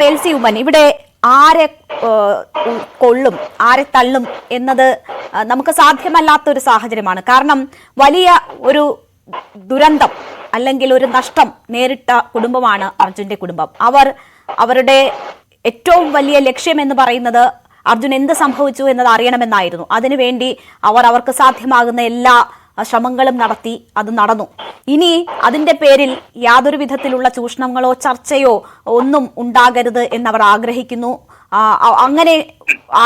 L C Oommen, ഇവിടെ ആരെ കൊള്ളും ആരെ തള്ളും എന്നത് നമുക്ക് സാധ്യമല്ലാത്തൊരു സാഹചര്യമാണ്. കാരണം വലിയ ഒരു ദുരന്തം അല്ലെങ്കിൽ ഒരു നഷ്ടം നേരിട്ട കുടുംബമാണ് അർജുന്റെ കുടുംബം. അവരുടെ ഏറ്റവും വലിയ ലക്ഷ്യം എന്ന് പറയുന്നത് അർജുൻ എന്ത് സംഭവിച്ചു എന്നത് അറിയണമെന്നായിരുന്നു. അതിനുവേണ്ടി അവർക്ക് സാധ്യമാകുന്ന എല്ലാ ശ്രമങ്ങളും നടത്തി. അത് നടന്നു. ഇനി അതിന്റെ പേരിൽ യാതൊരു വിധത്തിലുള്ള ചൂഷണങ്ങളോ ചർച്ചയോ ഒന്നും ഉണ്ടാകരുത് എന്നവർ ആഗ്രഹിക്കുന്നു. അങ്ങനെ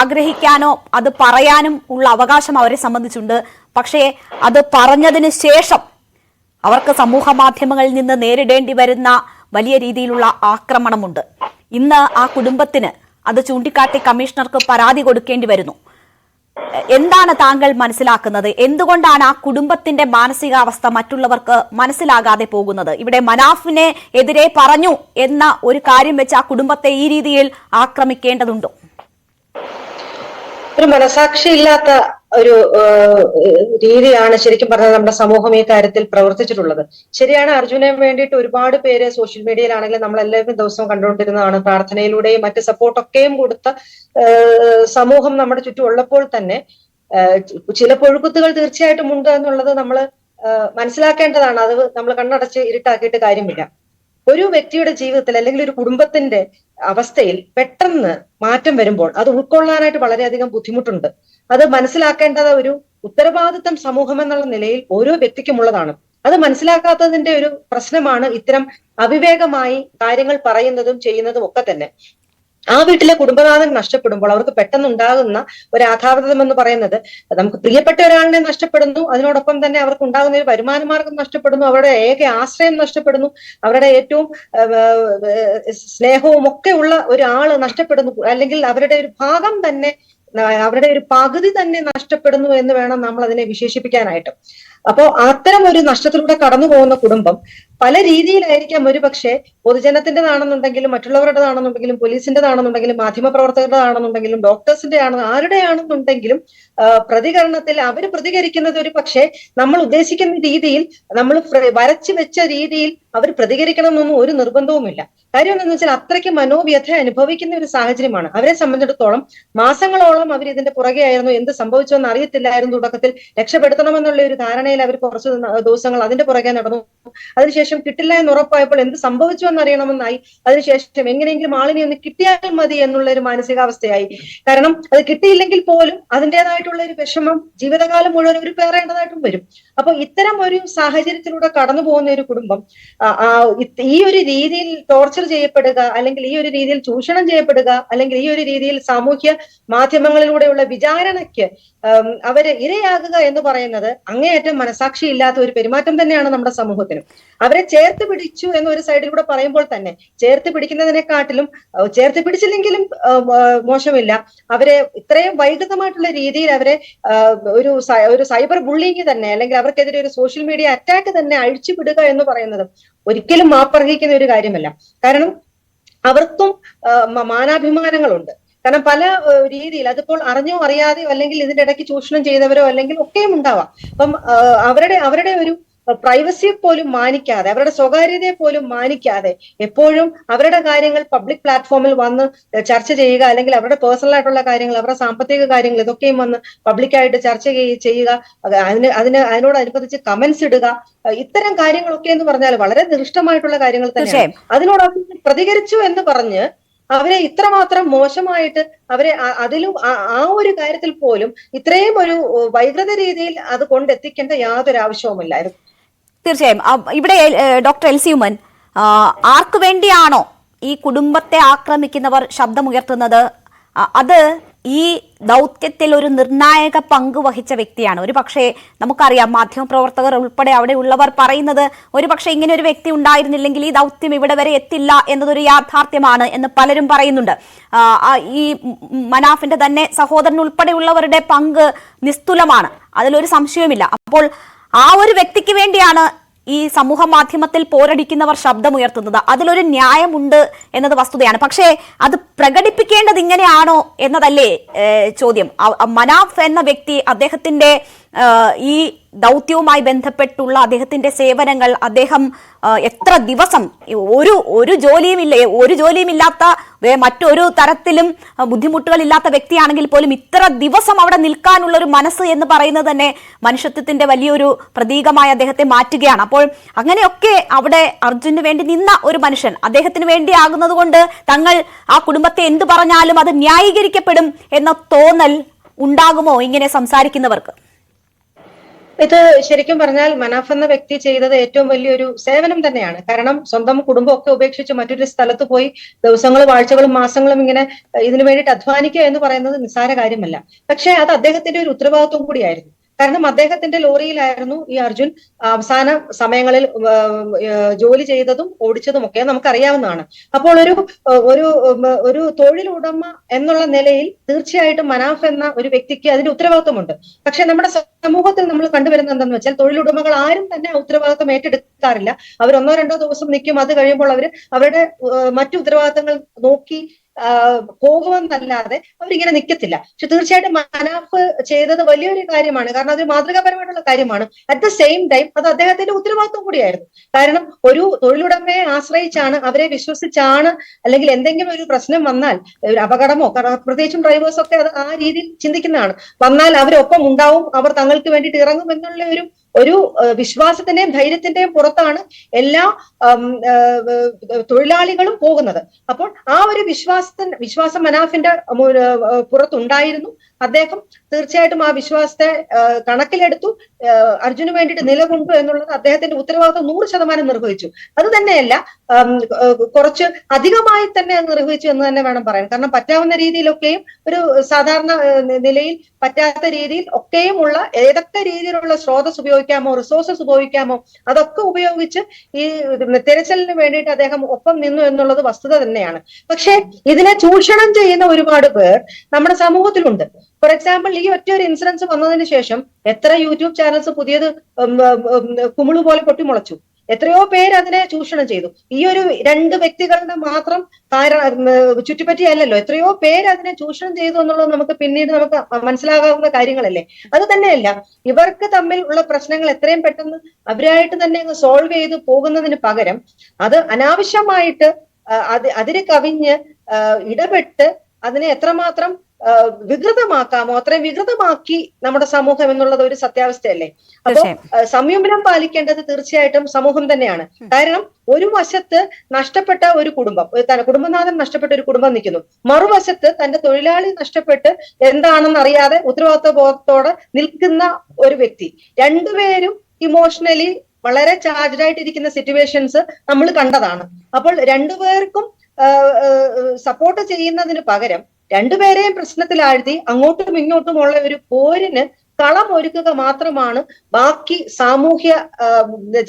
ആഗ്രഹിക്കാനോ അത് പറയാനും ഉള്ള അവകാശം അവരെ സംബന്ധിച്ചുണ്ട്. പക്ഷേ അത് പറഞ്ഞതിന് ശേഷം അവർക്ക് സമൂഹ മാധ്യമങ്ങളിൽ നിന്ന് നേരിടേണ്ടി വരുന്ന വലിയ രീതിയിലുള്ള ആക്രമണമുണ്ട്. ഇന്ന് ആ കുടുംബത്തിന് അത് ചൂണ്ടിക്കാട്ടി കമ്മീഷണർക്ക് പരാതി കൊടുക്കേണ്ടി വരുന്നു. എന്താണ് താങ്കൾ മനസ്സിലാക്കുന്നത്? എന്തുകൊണ്ടാണ് ആ കുടുംബത്തിന്റെ മാനസികാവസ്ഥ മറ്റുള്ളവർക്ക് മനസ്സിലാകാതെ പോകുന്നത്? ഇവിടെ മനാഫിനെ എതിരെ പറഞ്ഞു എന്ന ഒരു കാര്യം വെച്ച് ആ കുടുംബത്തെ ഈ രീതിയിൽ ആക്രമിക്കേണ്ടതുണ്ടോ? ഒരു മനസാക്ഷിയില്ലാത്ത ഒരു രീതിയാണ് ശരിക്കും പറഞ്ഞാൽ നമ്മുടെ സമൂഹം ഈ കാര്യത്തിൽ പ്രവർത്തിച്ചിട്ടുള്ളത്. ശരിയാണ്, അർജുനെ വേണ്ടിയിട്ട് ഒരുപാട് പേര് സോഷ്യൽ മീഡിയയിലാണെങ്കിലും നമ്മളെല്ലാവരും ദിവസവും കണ്ടുകൊണ്ടിരുന്നതാണ്. പ്രാർത്ഥനയിലൂടെയും മറ്റ് സപ്പോർട്ടൊക്കെയും കൊടുത്ത സമൂഹം നമ്മുടെ ചുറ്റും ഉള്ളപ്പോൾ തന്നെ ചില പൊഴുക്കുത്തുകൾ തീർച്ചയായിട്ടും ഉണ്ട് എന്നുള്ളത് നമ്മൾ മനസ്സിലാക്കേണ്ടതാണ്. അത് നമ്മൾ കണ്ണടച്ച് ഇരുട്ടാക്കിയിട്ട് കാര്യമില്ല. ഒരു വ്യക്തിയുടെ ജീവിതത്തിൽ അല്ലെങ്കിൽ ഒരു കുടുംബത്തിന്റെ അവസ്ഥയിൽ പെട്ടെന്ന് മാറ്റം വരുമ്പോൾ അത് ഉൾക്കൊള്ളാനായിട്ട് വളരെയധികം ബുദ്ധിമുട്ടുണ്ട്. അത് മനസ്സിലാക്കേണ്ടത് ഒരു ഉത്തരവാദിത്തം സമൂഹം എന്നുള്ള നിലയിൽ ഓരോ വ്യക്തിക്കും ഉള്ളതാണ്. അത് മനസ്സിലാക്കാത്തതിന്റെ ഒരു പ്രശ്നമാണ് ഇത്തരം അവിവേകമായി കാര്യങ്ങൾ പറയുന്നതും ചെയ്യുന്നതും ഒക്കെ തന്നെ. ആ വീട്ടിലെ കുടുംബനാഥൻ നഷ്ടപ്പെടുമ്പോൾ അവർക്ക് പെട്ടെന്നുണ്ടാകുന്ന ഒരു ആഘാതം എന്ന് പറയുന്നത് നമുക്ക് പ്രിയപ്പെട്ട ഒരാളിനെ നഷ്ടപ്പെടുന്നു, അതിനോടൊപ്പം തന്നെ അവർക്ക് ഉണ്ടാകുന്ന ഒരു വരുമാന മാർഗം നഷ്ടപ്പെടുന്നു, അവരുടെ ഏക ആശ്രയം നഷ്ടപ്പെടുന്നു, അവരുടെ ഏറ്റവും സ്നേഹവും ഒക്കെ ഉള്ള ഒരാള് നഷ്ടപ്പെടുന്നു, അല്ലെങ്കിൽ അവരുടെ ഒരു ഭാഗം തന്നെ, അവരുടെ ഒരു പകുതി തന്നെ നഷ്ടപ്പെടുന്നു എന്ന് വേണം നമ്മൾ അതിനെ വിശേഷിപ്പിക്കാനായിട്ട്. അപ്പോ അത്തരം ഒരു നഷ്ടത്തിലൂടെ കടന്നു പോകുന്ന കുടുംബം പല രീതിയിലായിരിക്കാം. ഒരുപക്ഷെ പൊതുജനത്തിൻ്റെതാണെന്നുണ്ടെങ്കിലും മറ്റുള്ളവരുടേതാണെന്നുണ്ടെങ്കിലും പോലീസിന്റേതാണെന്നുണ്ടെങ്കിലും മാധ്യമപ്രവർത്തകരുടേതാണെന്നുണ്ടെങ്കിലും ഡോക്ടേഴ്സിന്റെ ആരുടെയാണെന്നുണ്ടെങ്കിലും പ്രതികരണത്തിൽ അവർ പ്രതികരിക്കുന്നത് ഒരു പക്ഷേ നമ്മൾ ഉദ്ദേശിക്കുന്ന രീതിയിൽ, നമ്മൾ വരച്ചു വെച്ച രീതിയിൽ അവർ പ്രതികരിക്കണം എന്നൊന്നും ഒരു നിർബന്ധവുമില്ല. കാര്യം എന്താണെന്ന് വെച്ചാൽ അത്രയ്ക്ക് മനോവ്യഥ അനുഭവിക്കുന്ന ഒരു സാഹചര്യമാണ്. അവരെ സംബന്ധിച്ചിടത്തോളം മാസങ്ങളോളം അവർ ഇതിന്റെ പുറകെ ആയിരുന്നു. എന്ത് സംഭവിച്ചോ എന്ന് അറിയത്തില്ലായിരുന്നു. തുടക്കത്തിൽ രക്ഷപ്പെടുത്തണമെന്നുള്ള ഒരു ധാരണയിൽ അവർ കുറച്ച് ദിവസങ്ങൾ അതിന്റെ പുറകെ നടന്നു. അതിനുശേഷം കിട്ടില്ല എന്ന് ഉറപ്പായപ്പോൾ എന്ത് സംഭവിച്ചു എന്നറിയണമെന്നായി. അതിനുശേഷം എങ്ങനെയെങ്കിലും ആളിനെ ഒന്ന് കിട്ടിയാൽ മതി എന്നുള്ള ഒരു മാനസികാവസ്ഥയായി. കാരണം അത് കിട്ടിയില്ലെങ്കിൽ പോലും അതിൻ്റെതായിട്ടുള്ള ഒരു വിഷമം ജീവിതകാലം മുഴുവൻ ഒരു പേറേണ്ടതായിട്ടും വരും. അപ്പൊ ഇത്തരം ഒരു സാഹചര്യത്തിലൂടെ കടന്നു പോകുന്ന ഒരു കുടുംബം ഈ ഒരു രീതിയിൽ ടോർച്ചർ ചെയ്യപ്പെടുക, അല്ലെങ്കിൽ ഈ ഒരു രീതിയിൽ ചൂഷണം ചെയ്യപ്പെടുക, അല്ലെങ്കിൽ ഈ ഒരു രീതിയിൽ സാമൂഹ്യ മാധ്യമങ്ങളിലൂടെയുള്ള വിചാരണയ്ക്ക് അവര് ഇരയാകുക എന്ന് പറയുന്നത് അങ്ങേയറ്റം മനസാക്ഷി ഇല്ലാത്ത ഒരു പെരുമാറ്റം തന്നെയാണ് നമ്മുടെ സമൂഹത്തിനും. അവരെ ചേർത്ത് പിടിച്ചു എന്നൊരു സൈഡിലൂടെ പറയുമ്പോൾ തന്നെ ചേർത്ത് പിടിക്കുന്നതിനെക്കാട്ടിലും ചേർത്ത് പിടിച്ചില്ലെങ്കിലും മോശമില്ല, അവരെ ഇത്രയും വൈകൃതമായിട്ടുള്ള രീതിയിൽ അവരെ ഒരു സൈബർ ബുള്ളിങ് തന്നെ, അല്ലെങ്കിൽ അവർക്കെതിരെ ഒരു സോഷ്യൽ മീഡിയ അറ്റാക്ക് തന്നെ അഴിച്ചുവിടുക എന്ന് പറയുന്നത് ഒരിക്കലും മാപ്പർഹിക്കുന്ന ഒരു കാര്യമല്ല. കാരണം അവർക്കും മാനാഭിമാനങ്ങളുണ്ട്. കാരണം പല രീതിയിൽ അതിപ്പോൾ അറിഞ്ഞോ അറിയാതെയോ അല്ലെങ്കിൽ ഇതിന്റെ ഇടയ്ക്ക് ചൂഷണം ചെയ്തവരോ അല്ലെങ്കിൽ ഒക്കെയും ഉണ്ടാവാം. അപ്പം അവരുടെ ഒരു പ്രൈവസിയെ പോലും മാനിക്കാതെ, അവരുടെ സ്വകാര്യതയെ പോലും മാനിക്കാതെ എപ്പോഴും അവരുടെ കാര്യങ്ങൾ പബ്ലിക് പ്ലാറ്റ്ഫോമിൽ വന്ന് ചർച്ച ചെയ്യുക, അല്ലെങ്കിൽ അവരുടെ പേഴ്സണൽ ആയിട്ടുള്ള കാര്യങ്ങൾ, അവരുടെ സാമ്പത്തിക കാര്യങ്ങൾ ഇതൊക്കെയും വന്ന് പബ്ലിക്കായിട്ട് ചർച്ച ചെയ്യുക, അതിനോടനുബന്ധിച്ച് കമന്റ്സ് ഇടുക, ഇത്തരം കാര്യങ്ങളൊക്കെ എന്ന് പറഞ്ഞാൽ വളരെ നികൃഷ്ടമായിട്ടുള്ള കാര്യങ്ങൾ തന്നെയാണ്. അതിനോടൊപ്പം പ്രതികരിച്ചു എന്ന് പറഞ്ഞ് അവരെ ഇത്രമാത്രം മോശമായിട്ട് അവരെ അതിലും ആ ഒരു കാര്യത്തിൽ പോലും ഇത്രയും ഒരു വൈകൃത രീതിയിൽ അത് കൊണ്ടെത്തിക്കേണ്ട യാതൊരു ആവശ്യവുമില്ലായിരുന്നു. തീർച്ചയായും. ഇവിടെ ഡോക്ടർ എൽ സി ഉമ്മൻ, ആർക്കു വേണ്ടിയാണോ ഈ കുടുംബത്തെ ആക്രമിക്കുന്നവർ ശബ്ദമുയർത്തുന്നത്, അത് ഈ ദൗത്യത്തിൽ ഒരു നിർണായക പങ്ക് വഹിച്ച വ്യക്തിയാണ്. ഒരു പക്ഷേ നമുക്കറിയാം, മാധ്യമപ്രവർത്തകർ ഉൾപ്പെടെ അവിടെ ഉള്ളവർ പറയുന്നത് ഒരു പക്ഷേ ഇങ്ങനെ ഒരു വ്യക്തി ഉണ്ടായിരുന്നില്ലെങ്കിൽ ഈ ദൗത്യം ഇവിടെ വരെ എത്തില്ല എന്നതൊരു യാഥാർത്ഥ്യമാണ് എന്ന് പലരും പറയുന്നുണ്ട്. ഈ മനാഫിന്റെ തന്നെ സഹോദരൻ ഉൾപ്പെടെയുള്ളവരുടെ പങ്ക് നിസ്തുലമാണ്, അതിലൊരു സംശയവുമില്ല. അപ്പോൾ ആ ഒരു വ്യക്തിക്ക് വേണ്ടിയാണ് ഈ സമൂഹ മാധ്യമത്തിൽ പോരടിക്കുന്നവർ ശബ്ദമുയർത്തുന്നത്. അതിലൊരു ന്യായമുണ്ട് എന്നത് വസ്തുതയാണ്. പക്ഷേ അത് പ്രകടിപ്പിക്കേണ്ടത് ഇങ്ങനെയാണോ എന്നതല്ലേ ചോദ്യം. മനാഫ് എന്ന വ്യക്തി, അദ്ദേഹത്തിന്റെ ഈ ദൗത്യവുമായി ബന്ധപ്പെട്ടുള്ള അദ്ദേഹത്തിന്റെ സേവനങ്ങൾ, അദ്ദേഹം എത്ര ദിവസം ഒരു ജോലിയുമില്ലാത്ത മറ്റൊരു തരത്തിലും ബുദ്ധിമുട്ടുകളില്ലാത്ത വ്യക്തിയാണെങ്കിൽ പോലും ഇത്ര ദിവസം അവിടെ നിൽക്കാനുള്ള ഒരു മനസ്സ് എന്ന് പറയുന്നത് തന്നെ മനുഷ്യത്വത്തിന്റെ വലിയൊരു പ്രതീകമായി അദ്ദേഹത്തെ മാറ്റുകയാണ്. അപ്പോൾ അങ്ങനെയൊക്കെ അവിടെ അർജുന് വേണ്ടി നിന്ന ഒരു മനുഷ്യൻ അദ്ദേഹത്തിന് വേണ്ടി ആകുന്നത് കൊണ്ട് തങ്ങൾ ആ കുടുംബത്തെ എന്ത് പറഞ്ഞാലും അത് ന്യായീകരിക്കപ്പെടും എന്ന തോന്നൽ ഉണ്ടാകുമോ ഇങ്ങനെ സംസാരിക്കുന്നവർക്ക്? ഇത് ശരിക്കും പറഞ്ഞാൽ മനാഫ് എന്ന വ്യക്തി ചെയ്തത് ഏറ്റവും വലിയൊരു സേവനം തന്നെയാണ്. കാരണം സ്വന്തം കുടുംബമൊക്കെ ഉപേക്ഷിച്ച് മറ്റൊരു സ്ഥലത്ത് പോയി ദിവസങ്ങളും ആഴ്ചകളും മാസങ്ങളും ഇങ്ങനെ ഇതിനു വേണ്ടിയിട്ട് അധ്വാനിക്കുക എന്ന് പറയുന്നത് നിസ്സാര കാര്യമല്ല. പക്ഷെ അത് അദ്ദേഹത്തിന്റെ ഒരു ഉത്തരവാദിത്വം കൂടിയായിരുന്നു. കാരണം അദ്ദേഹത്തിന്റെ ലോറിയിലായിരുന്നു ഈ അർജുൻ അവസാന സമയങ്ങളിൽ ജോലി ചെയ്തതും ഓടിച്ചതും ഒക്കെ നമുക്കറിയാവുന്നതാണ്. അപ്പോൾ ഒരു തൊഴിലുടമ എന്നുള്ള നിലയിൽ തീർച്ചയായിട്ടും മനാഫ് എന്ന ഒരു വ്യക്തിക്ക് അതിന്റെ ഉത്തരവാദിത്വമുണ്ട്. പക്ഷെ നമ്മുടെ സമൂഹത്തിൽ നമ്മൾ കണ്ടുവരുന്നത് എന്താണെന്ന് വെച്ചാൽ തൊഴിലുടമകൾ ആരും തന്നെ ഉത്തരവാദിത്വം ഏറ്റെടുക്കാറില്ല. അവർ 1-2 ദിവസം നിൽക്കും, അത് കഴിയുമ്പോൾ അവരുടെ മറ്റു ഉത്തരവാദിത്തങ്ങൾ നോക്കി പോകുമെന്നല്ലാതെ അവരിങ്ങനെ നിൽക്കത്തില്ല. പക്ഷെ തീർച്ചയായിട്ടും മനാഫ് ചെയ്തത് വലിയൊരു കാര്യമാണ്. കാരണം അതൊരു മാതൃകാപരമായിട്ടുള്ള കാര്യമാണ്. അറ്റ് ദ സെയിം ടൈം അത് അദ്ദേഹത്തിന്റെ ഉത്തരവാദിത്വം കൂടിയായിരുന്നു. കാരണം ഒരു തൊഴിലുടമയെ ആശ്രയിച്ചാണ്, അവരെ വിശ്വസിച്ചാണ്, അല്ലെങ്കിൽ എന്തെങ്കിലും ഒരു പ്രശ്നം വന്നാൽ, ഒരു അപകടമോ, പ്രത്യേകിച്ചും ഡ്രൈവേഴ്സൊക്കെ അത് ആ രീതിയിൽ ചിന്തിക്കുന്നതാണ്, വന്നാൽ അവരൊപ്പം ഉണ്ടാവും, അവർ തങ്ങൾക്ക് വേണ്ടിയിട്ട് ഇറങ്ങും എന്നുള്ള ഒരു വിശ്വാസത്തിന്റെയും ധൈര്യത്തിന്റെയും പുറത്താണ് എല്ലാ തൊഴിലാളികളും പോകുന്നത്. അപ്പോൾ ആ ഒരു വിശ്വാസം മനാഫിന്റെ പുറത്തുണ്ടായിരുന്നു. അദ്ദേഹം തീർച്ചയായിട്ടും ആ വിശ്വാസത്തെ കണക്കിലെടുത്തു, അർജുന് വേണ്ടിയിട്ട് നിലകൊണ്ടു എന്നുള്ളത് അദ്ദേഹത്തിന്റെ ഉത്തരവാദിത്വം 100% നിർവഹിച്ചു. അത് തന്നെയല്ല, കുറച്ച് അധികമായി തന്നെ നിർവഹിച്ചു എന്ന് തന്നെ വേണം പറയാൻ. കാരണം പറ്റാവുന്ന രീതിയിലൊക്കെയും, ഒരു സാധാരണ നിലയിൽ പറ്റാത്ത രീതിയിൽ ഒക്കെയും ഉള്ള ഏതൊക്കെ രീതിയിലുള്ള സ്രോതസ് ഉപയോഗിക്കാമോ, റിസോഴ്സസ് ഉപയോഗിക്കാമോ, അതൊക്കെ ഉപയോഗിച്ച് ഈ തിരച്ചിലിന് വേണ്ടിയിട്ട് അദ്ദേഹം ഒപ്പം നിന്നു എന്നുള്ളത് വസ്തുത തന്നെയാണ്. പക്ഷെ ഇതിനെ ചൂഷണം ചെയ്യുന്ന ഒരുപാട് പേർ നമ്മുടെ സമൂഹത്തിലുണ്ട്. ഫോർ എക്സാമ്പിൾ, ഈ ഒറ്റ ഒരു ഇൻസിഡൻസ് വന്നതിന് ശേഷം എത്ര യൂട്യൂബ് ചാനൽസ് പുതിയത് കുമിള് പോലെ പൊട്ടിമുളച്ചു. എത്രയോ പേര് അതിനെ ചൂഷണം ചെയ്തു. ഈ ഒരു 2 വ്യക്തികളുടെ മാത്രം ചുറ്റിപ്പറ്റിയല്ലോ, എത്രയോ പേര് അതിനെ ചൂഷണം ചെയ്തു എന്നുള്ളത് നമുക്ക് പിന്നീട് മനസ്സിലാകാവുന്ന കാര്യങ്ങളല്ലേ. അത് തന്നെയല്ല, ഇവർക്ക് തമ്മിൽ ഉള്ള പ്രശ്നങ്ങൾ എത്രയും പെട്ടെന്ന് അവരായിട്ട് തന്നെ സോൾവ് ചെയ്ത് പോകുന്നതിന് പകരം അത് അനാവശ്യമായിട്ട് അതിന് കവിഞ്ഞ് ഇടപെട്ട് അതിനെ എത്രമാത്രം വികൃതമാക്കാമോ അത്രയും വികൃതമാക്കി നമ്മുടെ സമൂഹം എന്നുള്ളത് ഒരു സത്യാവസ്ഥയല്ലേ. അപ്പൊ സംയമനം പാലിക്കേണ്ടത് തീർച്ചയായിട്ടും സമൂഹം തന്നെയാണ്. കാരണം ഒരു വശത്ത് നഷ്ടപ്പെട്ട ഒരു കുടുംബനാഥൻ നഷ്ടപ്പെട്ട ഒരു കുടുംബം നിൽക്കുന്നു, മറുവശത്ത് തന്റെ തൊഴിലാളി നഷ്ടപ്പെട്ട് എന്താണെന്ന് അറിയാതെ ഉത്തരവാദിത്വ ബോധത്തോടെ നിൽക്കുന്ന ഒരു വ്യക്തി. രണ്ടുപേരും ഇമോഷണലി വളരെ ചാർജ്ഡ് ആയിട്ടിരിക്കുന്ന സിറ്റുവേഷൻസ് നമ്മൾ കണ്ടതാണ്. അപ്പോൾ രണ്ടുപേർക്കും സപ്പോർട്ട് ചെയ്യുന്നതിന് പകരം രണ്ടുപേരെയും പ്രശ്നത്തിലാഴ്ത്തി അങ്ങോട്ടും ഇങ്ങോട്ടുമുള്ള ഒരു പോരിന് കളം ഒരുക്കുക മാത്രമാണ് ബാക്കി സാമൂഹ്യ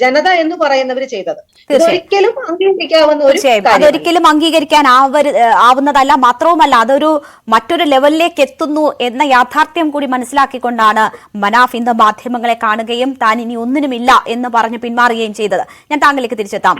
ജനത എന്ന് പറയുന്നവർ ചെയ്തത്. ഇതൊരിക്കലും അംഗീകരിക്കാവുന്ന അതൊരിക്കലും അംഗീകരിക്കാൻ ആവുന്നതല്ല. മാത്രവുമല്ല, അതൊരു മറ്റൊരു ലെവലിലേക്ക് എത്തുന്നു എന്ന യാഥാർത്ഥ്യം കൂടി മനസ്സിലാക്കിക്കൊണ്ടാണ് മനാഫ് ഇന്ന് മാധ്യമങ്ങളെ കാണുകയും താൻ ഇനി ഒന്നിനുമില്ല എന്ന് പറഞ്ഞ് പിന്മാറുകയും ചെയ്തത്. ഞാൻ താങ്കളിലേക്ക് തിരിച്ചെത്താം.